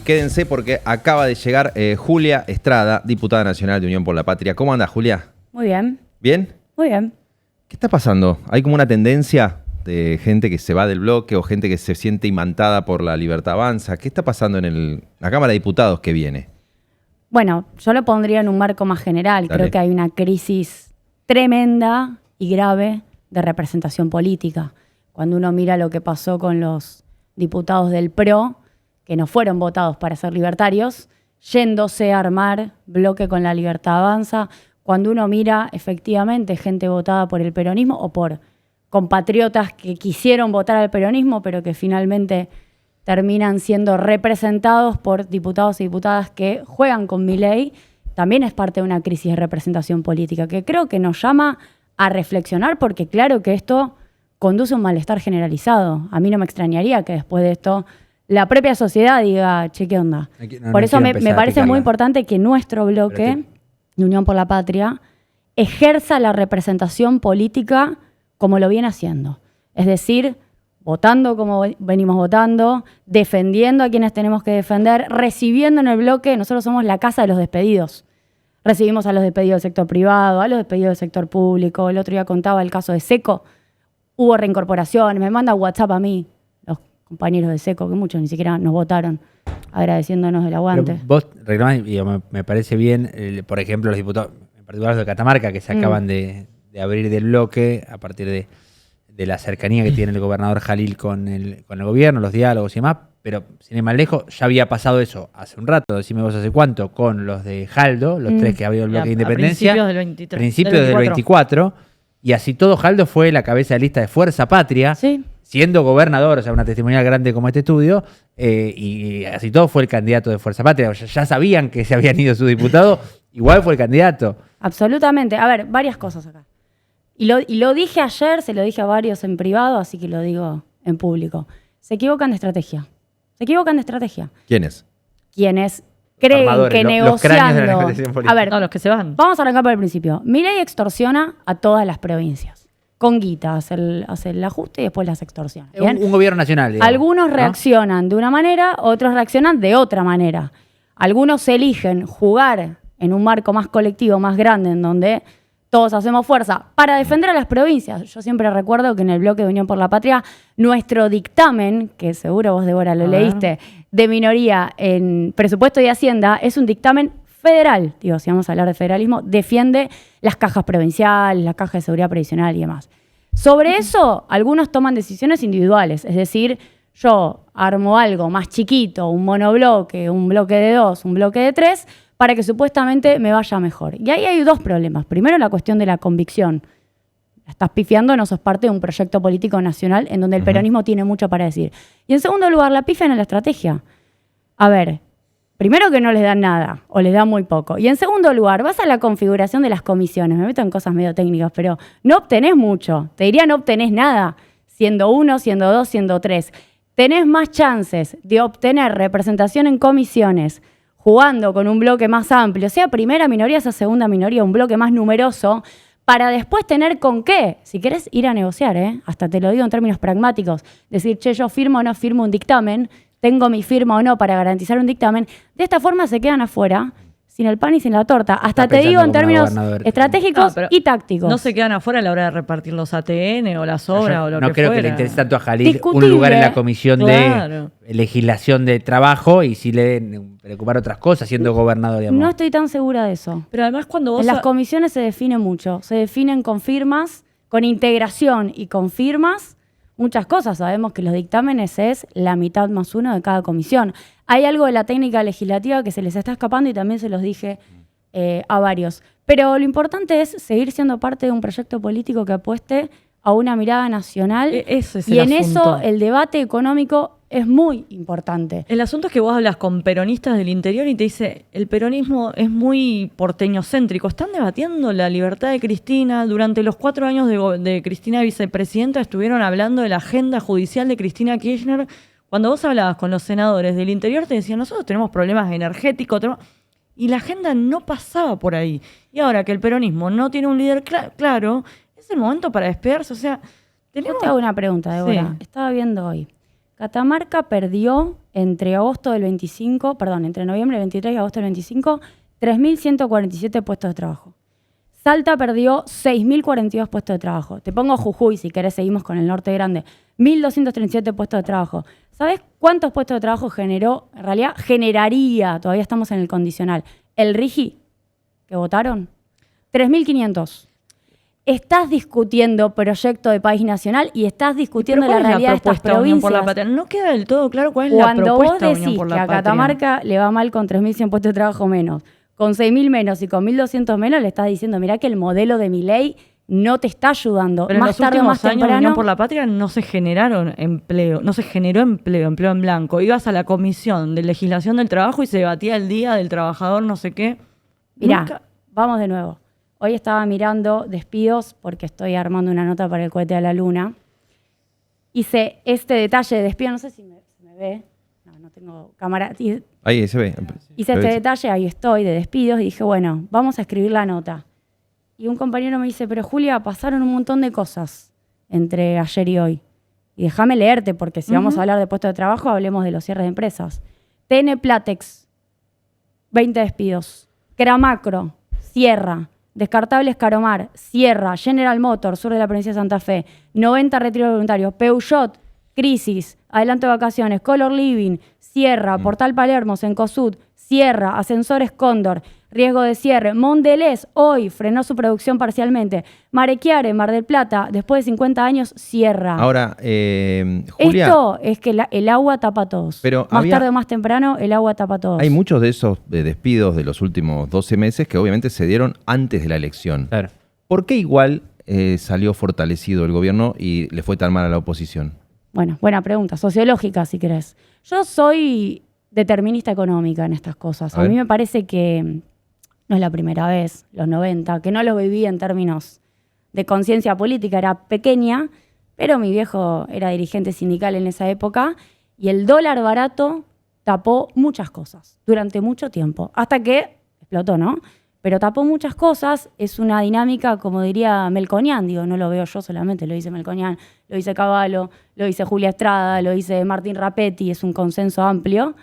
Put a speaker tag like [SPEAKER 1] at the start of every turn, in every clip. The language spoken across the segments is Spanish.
[SPEAKER 1] Quédense porque acaba de llegar Julia Estrada, diputada nacional de Unión por la Patria. ¿Cómo anda, Julia?
[SPEAKER 2] Muy bien.
[SPEAKER 1] ¿Bien?
[SPEAKER 2] Muy bien.
[SPEAKER 1] ¿Qué está pasando? ¿Hay como una tendencia de gente que se va del bloque o gente que se siente imantada por la Libertad Avanza? ¿Qué está pasando en la Cámara de Diputados que viene?
[SPEAKER 2] Bueno, yo lo pondría en un marco más general.
[SPEAKER 1] Dale.
[SPEAKER 2] Creo que hay una crisis tremenda y grave de representación política. Cuando uno mira lo que pasó con los diputados del PRO, que no fueron votados para ser libertarios, yéndose a armar bloque con la Libertad Avanza, cuando uno mira efectivamente gente votada por el peronismo o por compatriotas que quisieron votar al peronismo, pero que finalmente terminan siendo representados por diputados y diputadas que juegan con Milei, también es parte de una crisis de representación política que creo que nos llama a reflexionar, porque claro que esto conduce a un malestar generalizado. A mí no me extrañaría que después de esto la propia sociedad diga, che, ¿qué onda? Por eso me parece muy importante que nuestro bloque de Unión por la Patria ejerza la representación política como lo viene haciendo. Es decir, votando como venimos votando, defendiendo a quienes tenemos que defender, recibiendo en el bloque. Nosotros somos la casa de los despedidos. Recibimos a los despedidos del sector privado, a los despedidos del sector público. El otro día contaba el caso de Seco. Hubo reincorporaciones, me manda WhatsApp a mí, los compañeros de Seco, que muchos ni siquiera nos votaron, agradeciéndonos el aguante.
[SPEAKER 3] Pero vos reclamás, y me parece bien, por ejemplo, los diputados, en particular los de Catamarca, que se acaban de abrir del bloque a partir de la cercanía que tiene el gobernador Jalil con el gobierno, los diálogos y demás, pero sin ir más lejos, ya había pasado eso hace un rato, decime vos hace cuánto, con los de Jaldo, los tres que abrieron el bloque de Independencia, principios del 24, y así todo Jaldo fue la cabeza de lista de Fuerza Patria,
[SPEAKER 2] Sí.
[SPEAKER 3] siendo gobernador, o sea, una testimonial grande como este estudio, y así todo fue el candidato de Fuerza Patria. Ya sabían que se habían ido sus diputados, igual fue el candidato.
[SPEAKER 2] Absolutamente. A ver, varias cosas acá. Y lo dije ayer, se lo dije a varios en privado, así que lo digo en público. Se equivocan de estrategia. Se equivocan de estrategia.
[SPEAKER 1] ¿Quiénes?
[SPEAKER 2] Quienes creen
[SPEAKER 3] Armadores,
[SPEAKER 2] que
[SPEAKER 3] los cráneos de la
[SPEAKER 2] negociando...
[SPEAKER 3] negociación política.
[SPEAKER 2] A ver,
[SPEAKER 4] No, los que se van.
[SPEAKER 2] vamos a arrancar por el principio. Milei extorsiona a todas las provincias. Con guita hace el ajuste y después las extorsiona.
[SPEAKER 3] Un gobierno nacional, digamos,
[SPEAKER 2] Algunos
[SPEAKER 3] ¿no?
[SPEAKER 2] reaccionan de una manera, otros reaccionan de otra manera. Algunos eligen jugar en un marco más colectivo, más grande, en donde todos hacemos fuerza para defender a las provincias. Yo siempre recuerdo que en el bloque de Unión por la Patria, nuestro dictamen, que seguro vos, Débora, lo leíste, de minoría en presupuesto y Hacienda, es un dictamen federal. Digo, si vamos a hablar de federalismo, defiende las cajas provinciales, la caja de seguridad previsional y demás. Sobre eso, algunos toman decisiones individuales. Es decir, yo armo algo más chiquito, un monobloque, un bloque de 2, un bloque de 3, para que supuestamente me vaya mejor. Y ahí hay dos problemas. Primero, la cuestión de la convicción. La estás pifiando, no sos parte de un proyecto político nacional en donde el peronismo tiene mucho para decir. Y en segundo lugar, la pifian en la estrategia. A ver, primero que no les dan nada, o les dan muy poco. Y en segundo lugar, vas a la configuración de las comisiones. Me meto en cosas medio técnicas, pero no obtenés mucho. Te diría no obtenés nada, siendo 1, siendo 2, siendo 3. Tenés más chances de obtener representación en comisiones jugando con un bloque más amplio, sea primera minoría, sea segunda minoría, un bloque más numeroso, para después tener con qué, si querés ir a negociar, hasta te lo digo en términos pragmáticos, decir, che, yo firmo o no firmo un dictamen, tengo mi firma o no para garantizar un dictamen, de esta forma se quedan afuera, sin el pan y sin la torta. Hasta te digo en términos estratégicos y tácticos.
[SPEAKER 4] No se quedan afuera a la hora de repartir los ATN o las obras o lo que fuera.
[SPEAKER 3] No creo que le interese tanto a Jalil
[SPEAKER 2] Discutible,
[SPEAKER 3] un lugar en la comisión
[SPEAKER 4] claro,
[SPEAKER 3] de legislación de trabajo y si le deben preocupar otras cosas siendo gobernador, digamos.
[SPEAKER 2] No estoy tan segura de eso.
[SPEAKER 4] Pero además cuando vos...
[SPEAKER 2] En las comisiones se define mucho. Se definen con firmas, con integración y con firmas, muchas cosas. Sabemos que los dictámenes es la mitad más uno de cada comisión. Hay algo de la técnica legislativa que se les está escapando y también se los dije a varios. Pero lo importante es seguir siendo parte de un proyecto político que apueste a una mirada nacional.
[SPEAKER 4] Ese es
[SPEAKER 2] y
[SPEAKER 4] el
[SPEAKER 2] en
[SPEAKER 4] asunto.
[SPEAKER 2] eso el debate económico es muy importante.
[SPEAKER 4] El asunto es que vos hablas con peronistas del interior y te dice, el peronismo es muy porteñocéntrico. Están debatiendo la libertad de Cristina. Durante los 4 años de Cristina vicepresidenta estuvieron hablando de la agenda judicial de Cristina Kirchner. Cuando vos hablabas con los senadores del interior te decían, nosotros tenemos problemas energéticos, y la agenda no pasaba por ahí. Y ahora que el peronismo no tiene un líder claro, es el momento para despegarse. O sea,
[SPEAKER 2] Yo te hago una pregunta, Débora.
[SPEAKER 4] Sí.
[SPEAKER 2] Estaba viendo hoy. Catamarca perdió entre noviembre del 23 y agosto del 25, 3.147 puestos de trabajo. Salta perdió 6.042 puestos de trabajo. Te pongo Jujuy, si querés, seguimos con el norte grande. 1.237 puestos de trabajo. ¿Sabés cuántos puestos de trabajo generó? En realidad, generaría, todavía estamos en el condicional, el RIGI, que votaron, 3.500. Estás discutiendo proyecto de país nacional y estás discutiendo la realidad de estas provincias.
[SPEAKER 4] Por la Patria? No queda del todo claro cuál es
[SPEAKER 2] Cuando
[SPEAKER 4] la propuesta
[SPEAKER 2] vos
[SPEAKER 4] de Unión
[SPEAKER 2] decís
[SPEAKER 4] por
[SPEAKER 2] que
[SPEAKER 4] la
[SPEAKER 2] a
[SPEAKER 4] Patria.
[SPEAKER 2] Catamarca le va mal con 3.100 puestos de trabajo menos, con 6.000 menos y con 1.200 menos, le estás diciendo, mirá que el modelo de Milei no te está ayudando.
[SPEAKER 4] Pero
[SPEAKER 2] más
[SPEAKER 4] en los
[SPEAKER 2] tarde o
[SPEAKER 4] últimos
[SPEAKER 2] más
[SPEAKER 4] años de
[SPEAKER 2] temprano,
[SPEAKER 4] Unión por la Patria no se generaron empleo, no se generó empleo en blanco. Ibas a la Comisión de Legislación del Trabajo y se debatía el Día del Trabajador, no sé qué.
[SPEAKER 2] mirá, vamos de nuevo. Hoy estaba mirando despidos porque estoy armando una nota para el cohete a la luna. Hice este detalle de despido, no sé si me ve. No tengo cámara.
[SPEAKER 1] Ahí se ve.
[SPEAKER 2] Hice este detalle, ahí estoy, de despidos, y dije, bueno, vamos a escribir la nota. Y un compañero me dice, pero Julia, pasaron un montón de cosas entre ayer y hoy. Y déjame leerte, porque si vamos a hablar de puestos de trabajo, hablemos de los cierres de empresas. TN Platex, 20 despidos. Cramacro, cierra. Descartables Caromar, cierra. General Motors, sur de la provincia de Santa Fe. 90 retiros voluntarios. Peugeot, crisis. Adelanto de vacaciones. Color Living, cierra. Portal Palermo, Cencosud, cierra. Ascensores Cóndor, riesgo de cierre. Mondelez, hoy frenó su producción parcialmente. Marechiare, Mar del Plata, después de 50 años, cierra.
[SPEAKER 1] Ahora, Julia,
[SPEAKER 2] Esto es que el agua tapa a todos.
[SPEAKER 1] Pero
[SPEAKER 2] más tarde o más temprano, el agua tapa a todos.
[SPEAKER 1] hay muchos de esos despidos de los últimos 12 meses que obviamente se dieron antes de la elección.
[SPEAKER 3] Claro.
[SPEAKER 1] ¿Por qué igual salió fortalecido el gobierno y le fue tan mal a la oposición?
[SPEAKER 2] Bueno, buena pregunta, sociológica si querés. Yo soy determinista económica en estas cosas. A mí me parece que no es la primera vez, los 90, que no lo viví en términos de conciencia política, era pequeña, pero mi viejo era dirigente sindical en esa época y el dólar barato tapó muchas cosas durante mucho tiempo, hasta que explotó, ¿no? Pero tapó muchas cosas, es una dinámica, como diría Melconian, digo, no lo veo yo solamente, lo dice Melconian, lo dice Cavallo, lo dice Julia Estrada, lo dice Martín Rapetti, es un consenso amplio,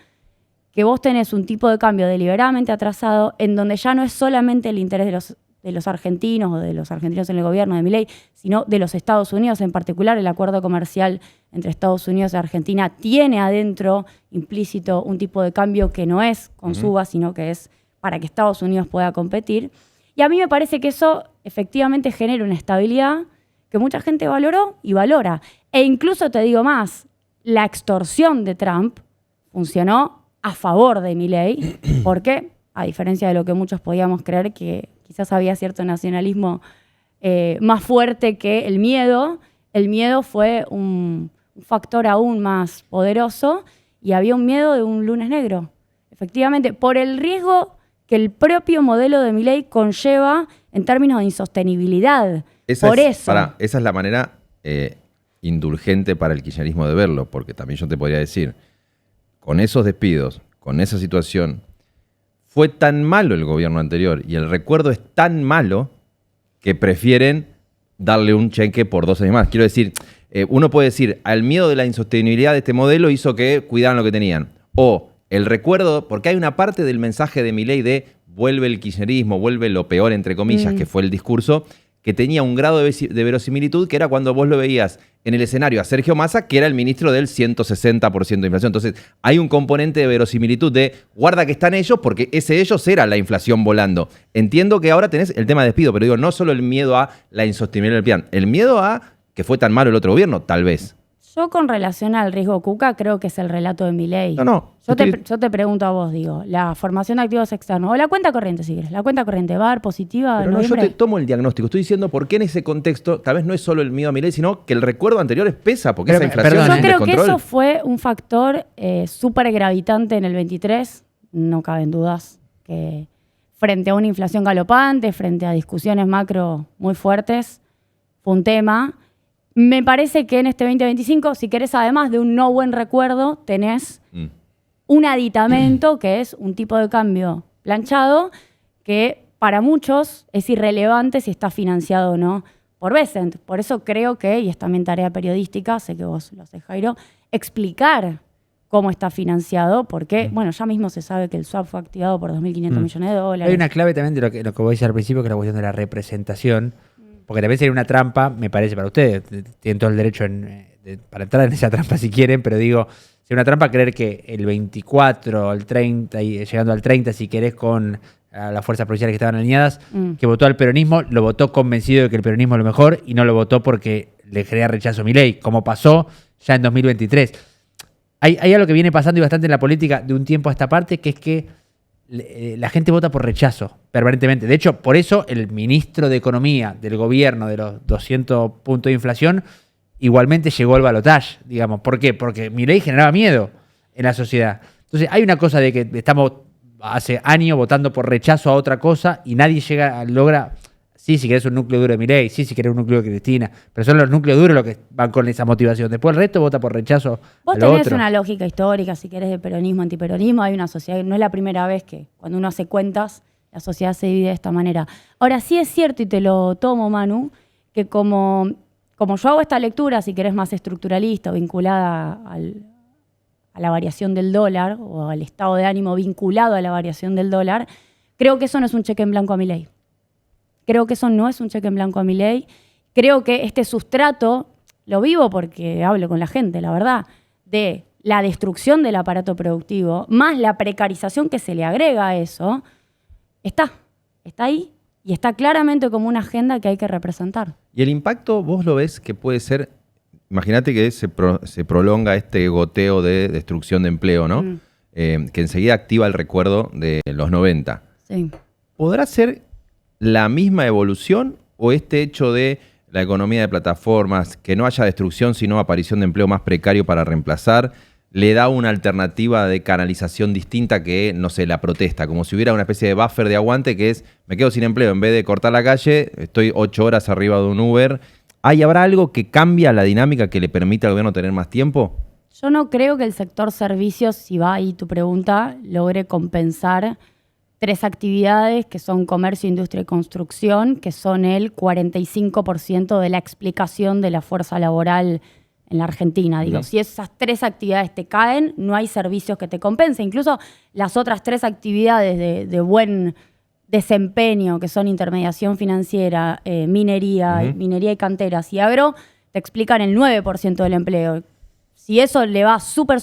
[SPEAKER 2] que vos tenés un tipo de cambio deliberadamente atrasado en donde ya no es solamente el interés de los argentinos o de los argentinos en el gobierno de Milei, sino de los Estados Unidos, en particular el acuerdo comercial entre Estados Unidos y Argentina tiene adentro implícito un tipo de cambio que no es con suba, sino que es para que Estados Unidos pueda competir. Y a mí me parece que eso efectivamente genera una estabilidad que mucha gente valoró y valora. E incluso te digo más, la extorsión de Trump funcionó a favor de Milei, porque, a diferencia de lo que muchos podíamos creer, que quizás había cierto nacionalismo más fuerte que el miedo fue un factor aún más poderoso y había un miedo de un lunes negro. Efectivamente, por el riesgo que el propio modelo de Milei conlleva en términos de insostenibilidad. Esa
[SPEAKER 1] es la manera indulgente para el kirchnerismo de verlo, porque también yo te podría decir, con esos despidos, con esa situación, fue tan malo el gobierno anterior y el recuerdo es tan malo que prefieren darle un cheque por 2 años más. Quiero decir, uno puede decir, al miedo de la insostenibilidad de este modelo hizo que cuidaran lo que tenían. O el recuerdo, porque hay una parte del mensaje de Milei de vuelve el kirchnerismo, vuelve lo peor, entre comillas, que fue el discurso, que tenía un grado de verosimilitud, que era cuando vos lo veías en el escenario a Sergio Massa, que era el ministro del 160% de inflación. Entonces, hay un componente de verosimilitud de guarda que están ellos, porque ese ellos era la inflación volando. Entiendo que ahora tenés el tema de despido, pero digo, no solo el miedo a la insostenibilidad del plan, el miedo a que fue tan malo el otro gobierno, tal vez.
[SPEAKER 2] Yo con relación al riesgo Cuca creo que es el relato de Milei.
[SPEAKER 1] No.
[SPEAKER 2] Yo te pregunto a vos, digo, la formación de activos externos, o la cuenta corriente si querés, la cuenta corriente va a dar positiva.
[SPEAKER 1] Pero no, yo te tomo el diagnóstico. Estoy diciendo por qué en ese contexto, tal vez no es solo el miedo a Milei, sino que el recuerdo anterior pesa, porque esa inflación
[SPEAKER 2] Yo
[SPEAKER 1] es
[SPEAKER 2] creo
[SPEAKER 1] descontrol.
[SPEAKER 2] que eso fue un factor súper gravitante en el 23, no caben dudas, que frente a una inflación galopante, frente a discusiones macro muy fuertes, fue un tema. Me parece que en este 2025, si querés, además de un no buen recuerdo, tenés un aditamento que es un tipo de cambio planchado que para muchos es irrelevante si está financiado o no por Bessent. Por eso creo que, y es también tarea periodística, sé que vos lo haces, Jairo, explicar cómo está financiado, porque, bueno, ya mismo se sabe que el swap fue activado por 2.500 millones de dólares.
[SPEAKER 3] Hay una clave también de lo que vos decís al principio, que es la cuestión de la representación, porque también sería una trampa, me parece, para ustedes. Tienen todo el derecho para entrar en esa trampa si quieren, pero digo, sería una trampa creer que el 24, el 30, y llegando al 30, si querés, con las fuerzas provinciales que estaban alineadas, que votó al peronismo, lo votó convencido de que el peronismo es lo mejor y no lo votó porque le genera rechazo a Milei, como pasó ya en 2023. Hay algo que viene pasando y bastante en la política de un tiempo a esta parte, que es que la gente vota por rechazo permanentemente. De hecho, por eso el ministro de Economía del gobierno de los 200 puntos de inflación igualmente llegó al balotaje, digamos. ¿Por qué? Porque Milei generaba miedo en la sociedad. Entonces, hay una cosa de que estamos hace años votando por rechazo a otra cosa y nadie logra... Sí, si querés un núcleo duro de Milei, sí, si querés un núcleo de Cristina, pero son los núcleos duros los que van con esa motivación. Después el resto vota por rechazo
[SPEAKER 2] Vos
[SPEAKER 3] a lo
[SPEAKER 2] tenés
[SPEAKER 3] otro.
[SPEAKER 2] una lógica histórica, si querés, de peronismo, antiperonismo. Hay una sociedad, no es la primera vez que cuando uno hace cuentas, la sociedad se divide de esta manera. Ahora, sí es cierto, y te lo tomo, Manu, que como yo hago esta lectura, si querés, más estructuralista, vinculada a la variación del dólar, o al estado de ánimo vinculado a la variación del dólar, creo que eso no es un cheque en blanco a Milei. Creo que eso no es un cheque en blanco a Milei. Creo que este sustrato, lo vivo porque hablo con la gente, la verdad, de la destrucción del aparato productivo, más la precarización que se le agrega a eso, está ahí y está claramente como una agenda que hay que representar.
[SPEAKER 1] Y el impacto, vos lo ves que puede ser, imagínate que se prolonga este goteo de destrucción de empleo, ¿no? Que enseguida activa el recuerdo de los 90.
[SPEAKER 2] Sí.
[SPEAKER 1] ¿Podrá ser la misma evolución o este hecho de la economía de plataformas, que no haya destrucción sino aparición de empleo más precario para reemplazar, le da una alternativa de canalización distinta que, no sé, la protesta? Como si hubiera una especie de buffer de aguante que es, me quedo sin empleo, en vez de cortar la calle, estoy 8 horas arriba de un Uber. ¿Habrá algo que cambia la dinámica que le permite al gobierno tener más tiempo?
[SPEAKER 2] Yo no creo que el sector servicios, si va ahí tu pregunta, logre compensar 3 actividades que son comercio, industria y construcción, que son el 45% de la explicación de la fuerza laboral en la Argentina. Digo, si esas 3 actividades te caen, no hay servicios que te compensen. Incluso las otras 3 actividades de buen desempeño, que son intermediación financiera, minería y canteras y agro, te explican el 9% del empleo. Si eso le va súper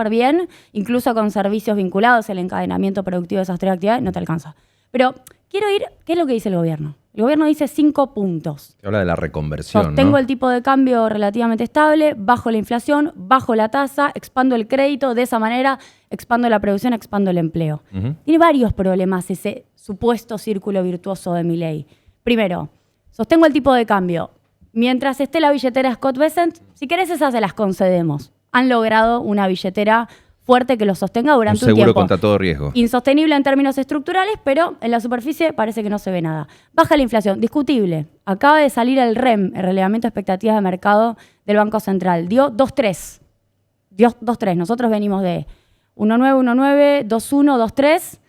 [SPEAKER 2] bien, incluso con servicios vinculados, el encadenamiento productivo de esas 3 actividades, no te alcanza. Pero quiero ir, ¿qué es lo que dice el gobierno? El gobierno dice 5 puntos.
[SPEAKER 1] Se habla de la reconversión,
[SPEAKER 2] Sostengo
[SPEAKER 1] ¿no?
[SPEAKER 2] el tipo de cambio relativamente estable, bajo la inflación, bajo la tasa, expando el crédito, de esa manera expando la producción, expando el empleo. Tiene varios problemas ese supuesto círculo virtuoso de Milei. Primero, sostengo el tipo de cambio. Mientras esté la billetera Scott Bessent, si querés esas se las concedemos. Han logrado una billetera fuerte que lo sostenga durante un tiempo.
[SPEAKER 1] Seguro contra todo riesgo.
[SPEAKER 2] Insostenible en términos estructurales, pero en la superficie parece que no se ve nada. Baja la inflación, discutible. Acaba de salir el REM, el relevamiento de expectativas de mercado del Banco Central. Dio 2.3. Dio 2.3. Nosotros venimos de 1.9, 2.1, 2.3.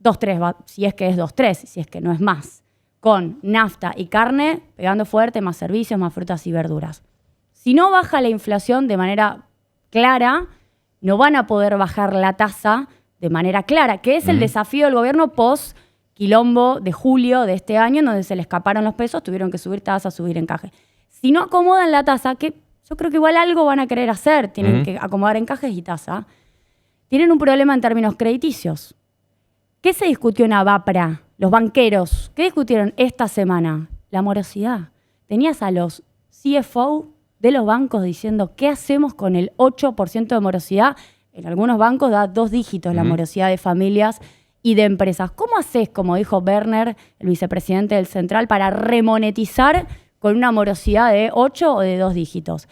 [SPEAKER 2] 2.3, si es que es 2.3, si es que no es más. Con nafta y carne pegando fuerte, más servicios, más frutas y verduras. Si no baja la inflación de manera clara, no van a poder bajar la tasa de manera clara, que es el desafío del gobierno post-quilombo de julio de este año, en donde se le escaparon los pesos, tuvieron que subir tasas, subir encaje. Si no acomodan la tasa, que yo creo que igual algo van a querer hacer, tienen que acomodar encajes y tasa, tienen un problema en términos crediticios. ¿Qué se discutió en Avapra? Los banqueros, ¿qué discutieron esta semana? La morosidad. Tenías a los CFO de los bancos diciendo, ¿qué hacemos con el 8% de morosidad? En algunos bancos da 2 dígitos la morosidad de familias y de empresas. ¿Cómo haces, como dijo Werner, el vicepresidente del Central, para remonetizar con una morosidad de 8 o de 2 dígitos?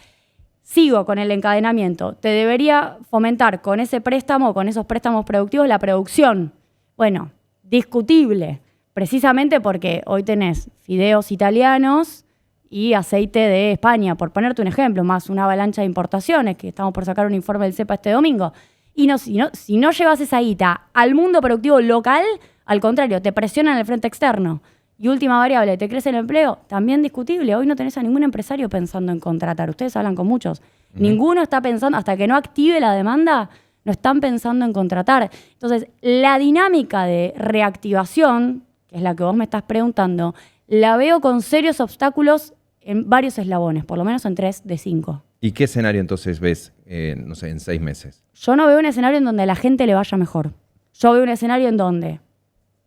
[SPEAKER 2] Sigo con el encadenamiento. Te debería fomentar con ese préstamo, con esos préstamos productivos, la producción. Bueno, discutible, precisamente porque hoy tenés fideos italianos y aceite de España, por ponerte un ejemplo, más una avalancha de importaciones, que estamos por sacar un informe del CEPA este domingo. Y si no llevas esa guita al mundo productivo local, al contrario, te presionan en el frente externo. Y última variable, ¿te crece el empleo? También discutible. Hoy no tenés a ningún empresario pensando en contratar. Ustedes hablan con muchos. Ninguno está pensando, hasta que no active la demanda, no están pensando en contratar. Entonces, la dinámica de reactivación, que es la que vos me estás preguntando, la veo con serios obstáculos en varios eslabones, por lo menos en 3 de 5.
[SPEAKER 1] ¿Y qué escenario entonces ves, no sé, en 6 meses?
[SPEAKER 2] Yo no veo un escenario en donde a la gente le vaya mejor. Yo veo un escenario en donde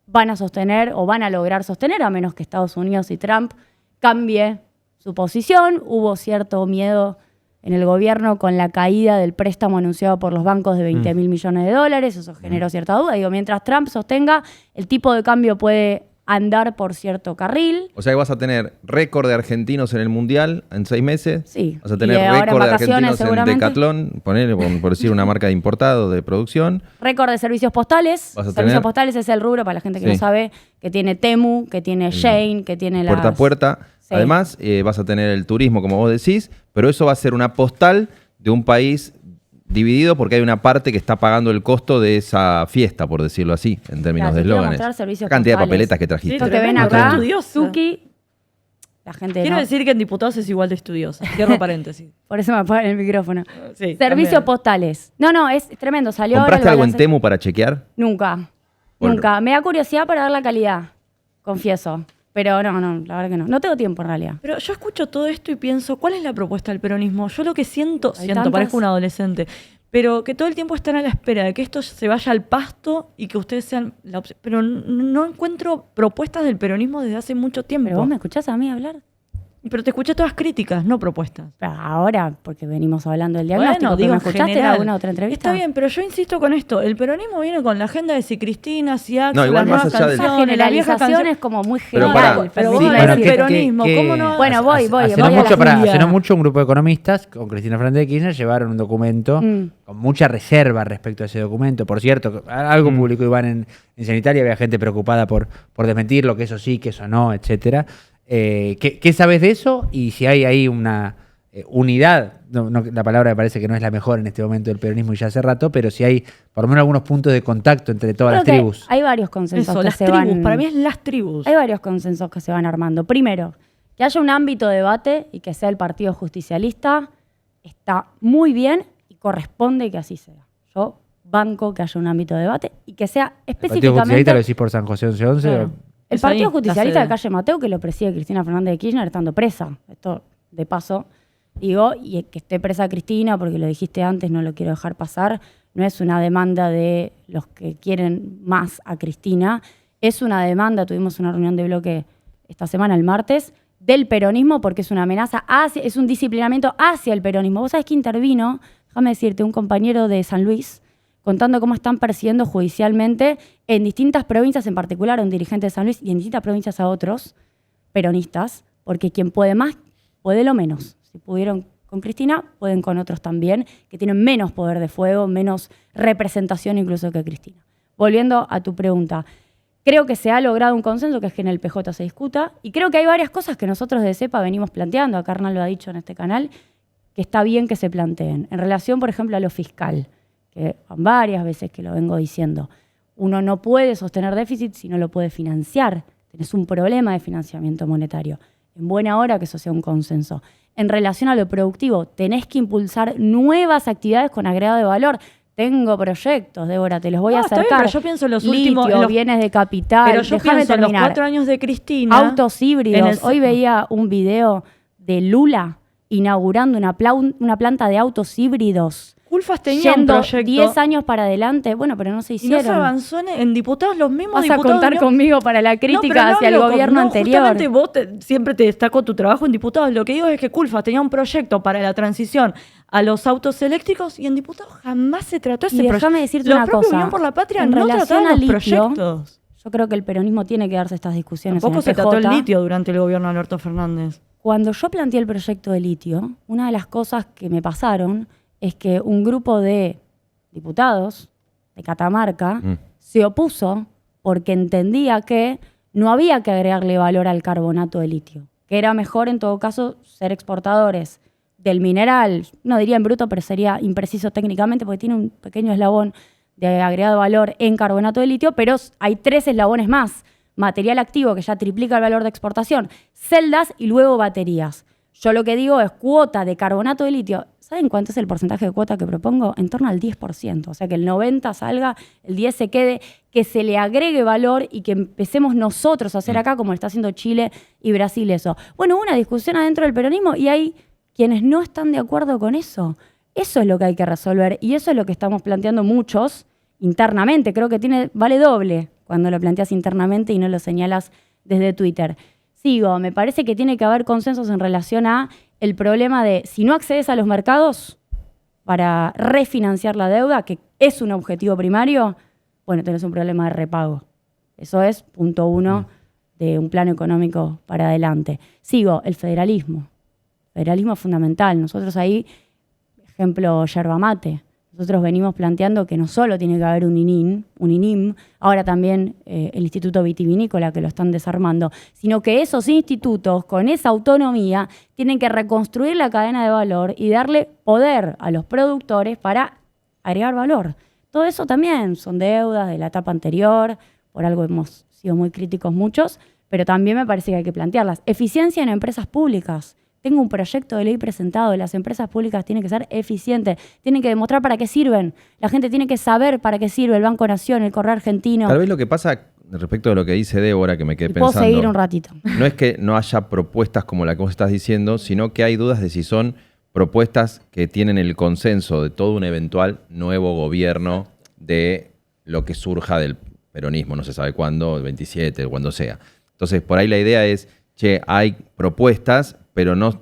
[SPEAKER 2] van a sostener o van a lograr sostener, a menos que Estados Unidos y Trump cambie su posición. Hubo cierto miedo en el gobierno con la caída del préstamo anunciado por los bancos de 20 mil millones de dólares. Eso generó cierta duda. Digo, mientras Trump sostenga, el tipo de cambio puede andar por cierto carril.
[SPEAKER 1] O sea que vas a tener récord de argentinos en el Mundial en 6 meses.
[SPEAKER 2] Sí.
[SPEAKER 1] Vas a tener
[SPEAKER 2] Y ahora en
[SPEAKER 1] récord de
[SPEAKER 2] vacaciones,
[SPEAKER 1] argentinos en
[SPEAKER 2] seguramente.
[SPEAKER 1] Decathlon, ponele, por decir una marca de importado, de producción.
[SPEAKER 2] Récord de servicios postales.
[SPEAKER 1] Vas a
[SPEAKER 2] Servicios
[SPEAKER 1] tener-
[SPEAKER 2] postales es el rubro, para la gente que
[SPEAKER 1] Sí.
[SPEAKER 2] no sabe, que tiene Temu, que tiene Shein, que tiene
[SPEAKER 1] Puerta a
[SPEAKER 2] las...
[SPEAKER 1] puerta.
[SPEAKER 2] Sí.
[SPEAKER 1] Además, vas a tener el turismo, como vos decís, pero eso va a ser una postal de un país dividido porque hay una parte que está pagando el costo de esa fiesta, por decirlo así, en términos
[SPEAKER 2] Claro,
[SPEAKER 1] de
[SPEAKER 2] te quiero
[SPEAKER 1] eslóganes.
[SPEAKER 2] mostrar servicios
[SPEAKER 1] La cantidad de
[SPEAKER 2] postales.
[SPEAKER 1] papeletas que trajiste.
[SPEAKER 2] Esto que ven
[SPEAKER 4] Tremendo,
[SPEAKER 2] acá,
[SPEAKER 4] estudiosa.
[SPEAKER 2] Tuki, la gente
[SPEAKER 4] Quiero
[SPEAKER 2] no.
[SPEAKER 4] decir que en diputados es igual de estudiosa. Cierro paréntesis.
[SPEAKER 2] Por eso me apagan el micrófono.
[SPEAKER 4] Sí,
[SPEAKER 2] Servicios
[SPEAKER 4] también.
[SPEAKER 2] postales. No, es tremendo. Salió ahora
[SPEAKER 1] ¿Compraste
[SPEAKER 2] el
[SPEAKER 1] algo en
[SPEAKER 2] balance-
[SPEAKER 1] Temu para chequear?
[SPEAKER 2] Nunca.
[SPEAKER 1] Bueno.
[SPEAKER 2] Nunca. Me da curiosidad para ver la calidad. Confieso. Pero no, la verdad que no. No tengo tiempo en realidad.
[SPEAKER 4] Pero yo escucho todo esto y pienso, ¿cuál es la propuesta del peronismo? Yo lo que siento,
[SPEAKER 2] Hay tantas.
[SPEAKER 4] parezco un adolescente, pero que todo el tiempo están a la espera de que esto se vaya al pasto y que ustedes sean la opción. Pero no encuentro propuestas del peronismo desde hace mucho tiempo.
[SPEAKER 2] Pero vos me escuchás a mí hablar.
[SPEAKER 4] Pero te escuché todas críticas, no propuestas.
[SPEAKER 2] Pero ahora, porque venimos hablando del diagnóstico, pero ¿me
[SPEAKER 4] en
[SPEAKER 2] escuchaste en
[SPEAKER 4] general.
[SPEAKER 2] alguna otra entrevista?
[SPEAKER 4] Está bien, pero yo insisto con esto. El peronismo viene con la agenda de si Cristina, si Axel,
[SPEAKER 1] No, igual
[SPEAKER 4] las
[SPEAKER 1] más
[SPEAKER 4] nuevas
[SPEAKER 1] allá del-
[SPEAKER 2] Esa
[SPEAKER 4] canciones, la vieja
[SPEAKER 2] generalización
[SPEAKER 4] canción.
[SPEAKER 2] es como muy
[SPEAKER 1] Pero
[SPEAKER 2] general.
[SPEAKER 1] pará,
[SPEAKER 4] Pero vos
[SPEAKER 1] sí,
[SPEAKER 4] me
[SPEAKER 1] bueno,
[SPEAKER 4] decís peronismo, ¿cómo no?
[SPEAKER 2] Bueno, voy,
[SPEAKER 3] hace
[SPEAKER 2] voy
[SPEAKER 3] no
[SPEAKER 2] a la
[SPEAKER 3] mucho,
[SPEAKER 4] Julia.
[SPEAKER 3] hace no mucho un grupo de economistas con Cristina Fernández de Kirchner llevaron un documento con mucha reserva respecto a ese documento. Por cierto, algo publicó Iván en Sanitaria, había gente preocupada por desmentirlo, que eso sí, que eso no, etcétera. ¿Qué sabes de eso? Y si hay ahí una unidad, la palabra me parece que no es la mejor en este momento del peronismo y ya hace rato, pero si hay por lo menos algunos puntos de contacto entre todas las
[SPEAKER 2] Creo que
[SPEAKER 3] tribus.
[SPEAKER 2] hay varios consensos
[SPEAKER 4] Eso,
[SPEAKER 2] que
[SPEAKER 4] las
[SPEAKER 2] se
[SPEAKER 4] tribus.
[SPEAKER 2] van...
[SPEAKER 4] Para mí es las tribus.
[SPEAKER 2] Hay varios consensos que se van armando. Primero, que haya un ámbito de debate y que sea el Partido Justicialista está muy bien y corresponde que así sea. Yo banco que haya un ámbito de debate y que sea
[SPEAKER 3] ¿El Partido
[SPEAKER 2] específicamente...
[SPEAKER 3] Justicialista lo decís por San José 1111?
[SPEAKER 4] Claro.
[SPEAKER 3] o-
[SPEAKER 2] El
[SPEAKER 4] Es
[SPEAKER 2] Partido
[SPEAKER 4] ahí,
[SPEAKER 2] Justicialista
[SPEAKER 4] la
[SPEAKER 2] de
[SPEAKER 4] sede.
[SPEAKER 2] Calle Mateo, que lo preside Cristina Fernández de Kirchner estando presa. Esto, de paso, digo, y que esté presa Cristina, porque lo dijiste antes, no lo quiero dejar pasar, no es una demanda de los que quieren más a Cristina, es una demanda, tuvimos una reunión de bloque esta semana, el martes, del peronismo, porque es una amenaza, es un disciplinamiento hacia el peronismo. Vos sabés que intervino, déjame decirte, un compañero de San Luis, contando cómo están persiguiendo judicialmente en distintas provincias, en particular a un dirigente de San Luis y en distintas provincias a otros peronistas, porque quien puede más, puede lo menos. Si pudieron con Cristina, pueden con otros también, que tienen menos poder de fuego, menos representación incluso que Cristina. Volviendo a tu pregunta, creo que se ha logrado un consenso, que es que en el PJ se discuta, y creo que hay varias cosas que nosotros de CEPA venimos planteando, acá Hernán lo ha dicho en este canal, que está bien que se planteen. En relación, por ejemplo, a lo fiscal, que van varias veces que lo vengo diciendo. Uno no puede sostener déficit si no lo puede financiar. Tenés un problema de financiamiento monetario. En buena hora que eso sea un consenso. En relación a lo productivo, tenés que impulsar nuevas actividades con agregado de valor. Tengo proyectos, Débora, te los voy a
[SPEAKER 4] No, está bien,
[SPEAKER 2] acercar.
[SPEAKER 4] pero yo pienso en los
[SPEAKER 2] Litio,
[SPEAKER 4] últimos- en los-
[SPEAKER 2] bienes de capital.
[SPEAKER 4] Pero yo
[SPEAKER 2] Déjame
[SPEAKER 4] pienso en los
[SPEAKER 2] terminar.
[SPEAKER 4] 4 años de Cristina.
[SPEAKER 2] Autos
[SPEAKER 4] en
[SPEAKER 2] híbridos.
[SPEAKER 4] el-
[SPEAKER 2] Hoy veía un video de Lula inaugurando una planta de autos híbridos.
[SPEAKER 4] Culfas tenía un
[SPEAKER 2] Yendo
[SPEAKER 4] proyecto
[SPEAKER 2] 10 años para adelante. Bueno, pero no se
[SPEAKER 4] y
[SPEAKER 2] hicieron.
[SPEAKER 4] no se avanzó en diputados, los mismos
[SPEAKER 2] Vas a
[SPEAKER 4] diputados.
[SPEAKER 2] contar conmigo para la crítica hacia el gobierno anterior.
[SPEAKER 4] Justamente vos siempre te destacó tu trabajo en diputados. Lo que digo es que Culfas tenía un proyecto para la transición a los autos eléctricos y en diputados jamás se trató ese
[SPEAKER 2] Y
[SPEAKER 4] proyecto.
[SPEAKER 2] déjame decirte
[SPEAKER 4] Los
[SPEAKER 2] una
[SPEAKER 4] propios
[SPEAKER 2] cosa.
[SPEAKER 4] Unión por la Patria
[SPEAKER 2] En
[SPEAKER 4] no
[SPEAKER 2] relación
[SPEAKER 4] trataron
[SPEAKER 2] al
[SPEAKER 4] los
[SPEAKER 2] litio,
[SPEAKER 4] proyectos.
[SPEAKER 2] Yo creo que el peronismo tiene que darse estas discusiones.
[SPEAKER 4] Tampoco
[SPEAKER 2] en
[SPEAKER 4] se
[SPEAKER 2] el
[SPEAKER 4] trató el
[SPEAKER 2] PJ.
[SPEAKER 4] litio durante el gobierno de Alberto Fernández.
[SPEAKER 2] Cuando yo planteé el proyecto de litio, una de las cosas que me pasaron es que un grupo de diputados de Catamarca se opuso porque entendía que no había que agregarle valor al carbonato de litio, que era mejor en todo caso ser exportadores del mineral, no diría en bruto, pero sería impreciso técnicamente porque tiene un pequeño eslabón de agregado valor en carbonato de litio, pero hay 3 eslabones más material activo que ya triplica el valor de exportación, celdas y luego baterías. Yo lo que digo es cuota de carbonato de litio. ¿Saben cuánto es el porcentaje de cuota que propongo? En torno al 10%. O sea, que el 90% salga, el 10% se quede, que se le agregue valor y que empecemos nosotros a hacer acá, como lo está haciendo Chile y Brasil eso. Bueno, hubo una discusión adentro del peronismo y hay quienes no están de acuerdo con eso. Eso es lo que hay que resolver y eso es lo que estamos planteando muchos internamente. Creo que vale doble cuando lo planteas internamente y no lo señalas desde Twitter. Sigo, me parece que tiene que haber consensos en relación a el problema de si no accedes a los mercados para refinanciar la deuda, que es un objetivo primario, bueno, tenés un problema de repago. Eso es punto 1 de un plano económico para adelante. Sigo, el federalismo. Federalismo es fundamental. Nosotros ahí, ejemplo, yerba mate. Nosotros venimos planteando que no solo tiene que haber un INIM, ahora también el Instituto Vitivinícola que lo están desarmando, sino que esos institutos con esa autonomía tienen que reconstruir la cadena de valor y darle poder a los productores para agregar valor. Todo eso también son deudas de la etapa anterior, por algo hemos sido muy críticos muchos, pero también me parece que hay que plantearlas. Eficiencia en empresas públicas. Tengo un proyecto de ley presentado. Las empresas públicas tienen que ser eficientes, tienen que demostrar para qué sirven. La gente tiene que saber para qué sirve el Banco Nación, el Correo Argentino.
[SPEAKER 1] Tal vez lo que pasa respecto de lo que dice Débora, que me quedé pensando.
[SPEAKER 2] Puedo seguir un ratito.
[SPEAKER 1] No es que no haya propuestas como la que vos estás diciendo, sino que hay dudas de si son propuestas que tienen el consenso de todo un eventual nuevo gobierno de lo que surja del peronismo, no se sabe cuándo, el 27, cuando sea. Entonces, por ahí la idea es, hay propuestas, pero no.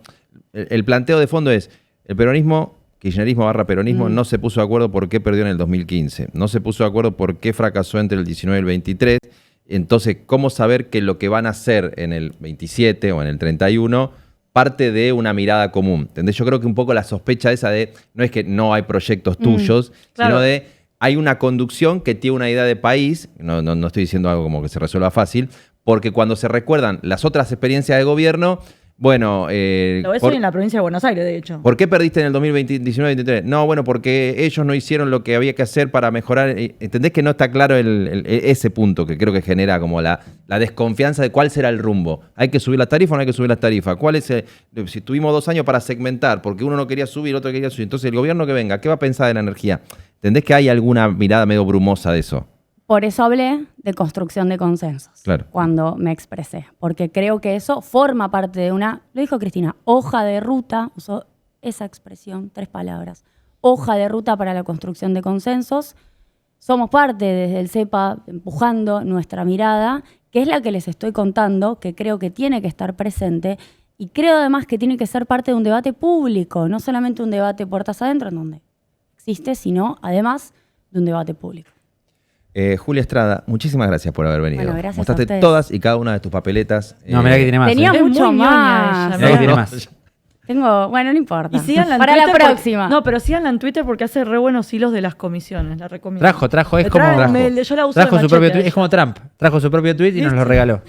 [SPEAKER 1] El planteo de fondo es, el peronismo, kirchnerismo / peronismo, no se puso de acuerdo por qué perdió en el 2015. No se puso de acuerdo por qué fracasó entre el 19 y el 23. Entonces, ¿cómo saber que lo que van a hacer en el 27 o en el 31 parte de una mirada común? ¿Entendés? Yo creo que un poco la sospecha esa de, no es que no hay proyectos tuyos,
[SPEAKER 4] claro,
[SPEAKER 1] sino de, hay una conducción que tiene una idea de país, no estoy diciendo algo como que se resuelva fácil, porque cuando se recuerdan las otras experiencias de gobierno, bueno...
[SPEAKER 4] Lo ves hoy en la provincia de Buenos Aires, de hecho.
[SPEAKER 1] ¿Por qué perdiste en el 2019-2023? No, bueno, porque ellos no hicieron lo que había que hacer para mejorar. ¿Entendés que no está claro ese punto que creo que genera como la desconfianza de cuál será el rumbo? ¿Hay que subir la tarifa o no hay que subir la tarifa? ¿Cuál es si tuvimos 2 años para segmentar, porque uno no quería subir, el otro quería subir? Entonces el gobierno que venga, ¿qué va a pensar de la energía? ¿Entendés que hay alguna mirada medio brumosa de eso?
[SPEAKER 2] Por eso hablé de construcción de consensos,
[SPEAKER 1] claro,
[SPEAKER 2] cuando me expresé, porque creo que eso forma parte de una, lo dijo Cristina, hoja de ruta, usó esa expresión, 3 palabras, hoja de ruta para la construcción de consensos. Somos parte desde el CEPA empujando nuestra mirada, que es la que les estoy contando, que creo que tiene que estar presente y creo además que tiene que ser parte de un debate público, no solamente un debate puertas adentro en donde existe, sino además de un debate público.
[SPEAKER 1] Julia Estrada, muchísimas gracias por haber venido.
[SPEAKER 2] Bueno, gracias a
[SPEAKER 1] Mostraste
[SPEAKER 2] ustedes.
[SPEAKER 1] todas y cada una de tus papeletas.
[SPEAKER 3] No, mirá que tiene más.
[SPEAKER 2] Tenía
[SPEAKER 4] Es
[SPEAKER 2] mucho
[SPEAKER 4] muy ñoña
[SPEAKER 2] más.
[SPEAKER 4] ella,
[SPEAKER 3] Mirá que tiene más.
[SPEAKER 2] Tengo, bueno, no importa.
[SPEAKER 4] Y síganla en
[SPEAKER 2] para la
[SPEAKER 4] Twitter
[SPEAKER 2] próxima.
[SPEAKER 4] No, pero síganla en Twitter porque hace re buenos hilos de las comisiones. La recomiendo.
[SPEAKER 3] Trajo, es
[SPEAKER 4] Me
[SPEAKER 3] como.
[SPEAKER 4] trae- yo la uso de
[SPEAKER 3] Trajo su
[SPEAKER 4] machete
[SPEAKER 3] propio
[SPEAKER 4] a
[SPEAKER 3] tweet,
[SPEAKER 4] ella.
[SPEAKER 3] es como Trump. Trajo su propio tweet y nos lo regaló.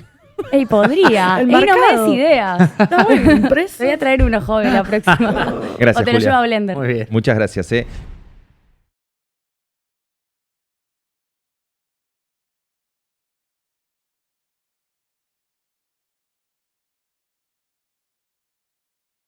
[SPEAKER 2] Ey, podría.
[SPEAKER 4] El
[SPEAKER 2] Ey, no me
[SPEAKER 4] mercado.
[SPEAKER 2] des ideas.
[SPEAKER 4] Está muy impreso.
[SPEAKER 2] Te voy a traer uno joven la próxima.
[SPEAKER 1] Gracias,
[SPEAKER 2] O te lo
[SPEAKER 1] Julia.
[SPEAKER 2] llevo a Blender.
[SPEAKER 3] Muy bien.
[SPEAKER 1] Muchas gracias.